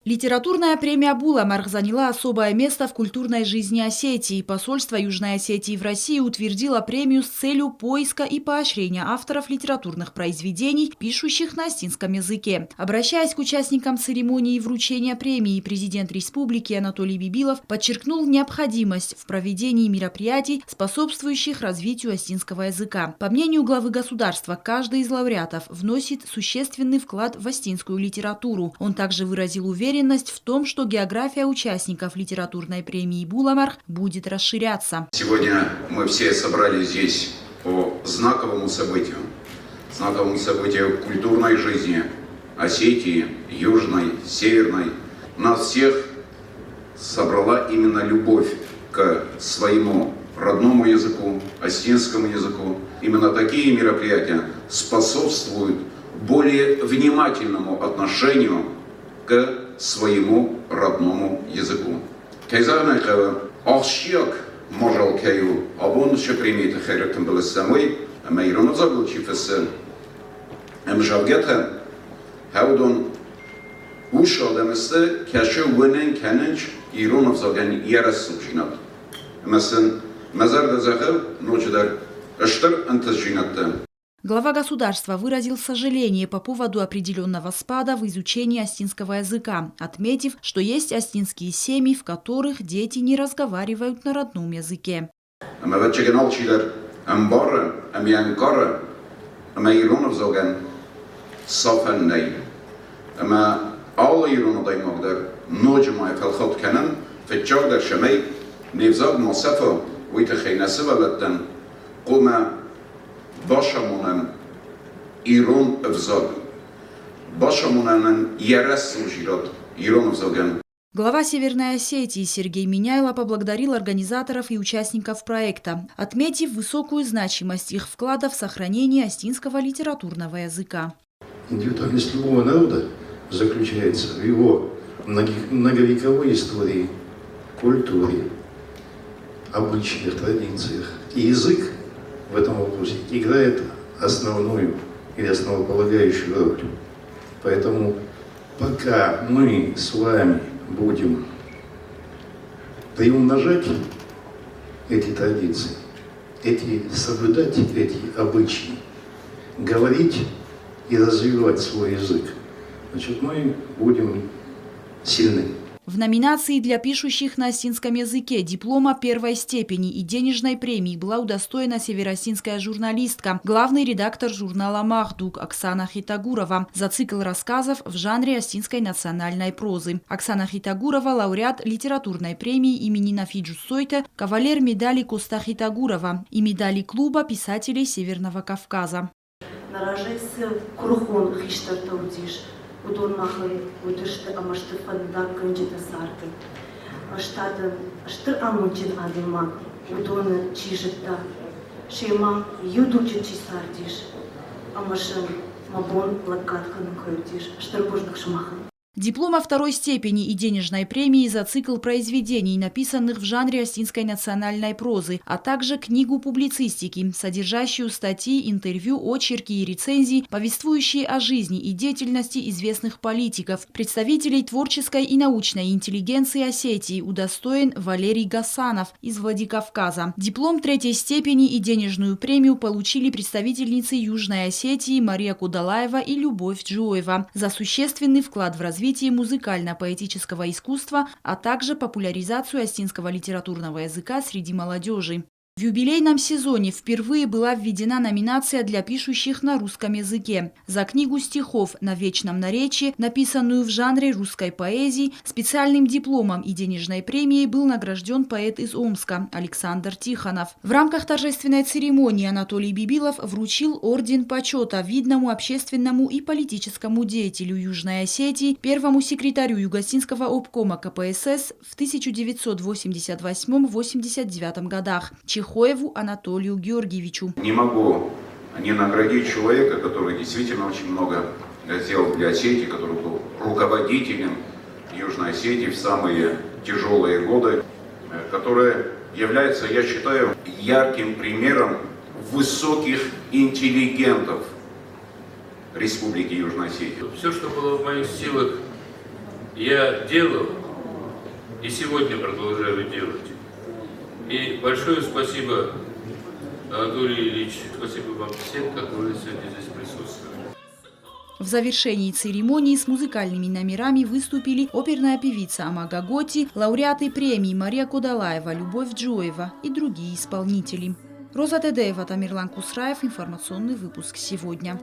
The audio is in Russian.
Литературная премия «Буламарх» заняла особое место в культурной жизни Осетии. Посольство Южной Осетии в России утвердило премию с целью поиска и поощрения авторов литературных произведений, пишущих на осетинском языке. Обращаясь к участникам церемонии вручения премии, президент республики Анатолий Бибилов подчеркнул необходимость в проведении мероприятий, способствующих развитию осетинского языка. По мнению главы государства, каждый из лауреатов вносит существенный вклад в осетинскую литературу. Он также выразил уверенность в том, что география участников литературной премии «Буламарх» будет расширяться. Сегодня мы все собрались здесь по знаковому событию культурной жизни Осетии, Южной, Северной. Нас всех собрала именно любовь к своему родному языку, осетинскому языку. Именно такие мероприятия способствуют более внимательному отношению к своему родному языку. Кейзарнайка Ахшиак можал Кею Абонша примет Хайрактан Баласамой, Майронов забыл Чифеса Мжавгета Хаудон Уша Даместе Кашу Венен Каненч Иронов Заган Ярас Субжинат. Масэн Мазар Дазахав Ночдар Аштар Антазжинатта. Глава государства выразил сожаление по поводу определенного спада в изучении осетинского языка, отметив, что есть осетинские семьи, в которых дети не разговаривают на родном языке. Башамунан Ирон взаг. Башамунан Ярас служит Ирон взаган. Глава Северной Осетии Сергей Миняйло поблагодарил организаторов и участников проекта, отметив высокую значимость их вклада в сохранение осетинского литературного языка. Индивидуальность любого народа заключается в его многовековой истории, культуре, обычаях, традициях. И язык в этом вопросе играет основную или основополагающую роль. Поэтому пока мы с вами будем приумножать эти традиции, соблюдать эти обычаи, говорить и развивать свой язык, значит, мы будем сильны. В номинации для пишущих на осетинском языке диплома первой степени и денежной премии была удостоена североосетинская журналистка, главный редактор журнала «Махдук» Оксана Хитагурова за цикл рассказов в жанре осетинской национальной прозы. Оксана Хитагурова – лауреат литературной премии имени Нафиджу Сойте, кавалер медали Коста Хитагурова и медали клуба писателей Северного Кавказа. Удон махай, удышты амашты фанда кынджита сарты. Аштады, аштыр амунчин адыма, удоны чижитта. Шема юдучи чисардиш. Амашын мабон лакатканы койдиш. Аштыр бождық шмахан. Диплома второй степени и денежной премии за цикл произведений, написанных в жанре осетинской национальной прозы, а также книгу публицистики, содержащую статьи, интервью, очерки и рецензии, повествующие о жизни и деятельности известных политиков, представителей творческой и научной интеллигенции Осетии, удостоен Валерий Гасанов из Владикавказа. Диплом третьей степени и денежную премию получили представительницы Южной Осетии Мария Кудалаева и Любовь Джоева за существенный вклад в развитие музыкально-поэтического искусства, а также популяризацию осетинского литературного языка среди молодежи. В юбилейном сезоне впервые была введена номинация для пишущих на русском языке. За книгу стихов «На вечном наречии», написанную в жанре русской поэзии, специальным дипломом и денежной премией был награжден поэт из Омска Александр Тихонов. В рамках торжественной церемонии Анатолий Бибилов вручил орден почета видному общественному и политическому деятелю Южной Осетии, первому секретарю Юго-Осетинского обкома КПСС в 1988-89 годах, Чехоеву Анатолию Георгиевичу. Не могу не наградить человека, который действительно очень много сделал для Осетии, который был руководителем Южной Осетии в самые тяжелые годы, который является, я считаю, ярким примером высоких интеллигентов Республики Южной Осетии. Все, что было в моих силах я делал и сегодня продолжаю делать. И большое спасибо, Анатолий Ильич, спасибо вам всем, которые сегодня здесь присутствуют. В завершении церемонии с музыкальными номерами выступили оперная певица Амага Готи, лауреаты премии Мария Кудалаева, Любовь Джоева и другие исполнители. Роза Тедеева, Тамерлан Кусраев. Информационный выпуск сегодня.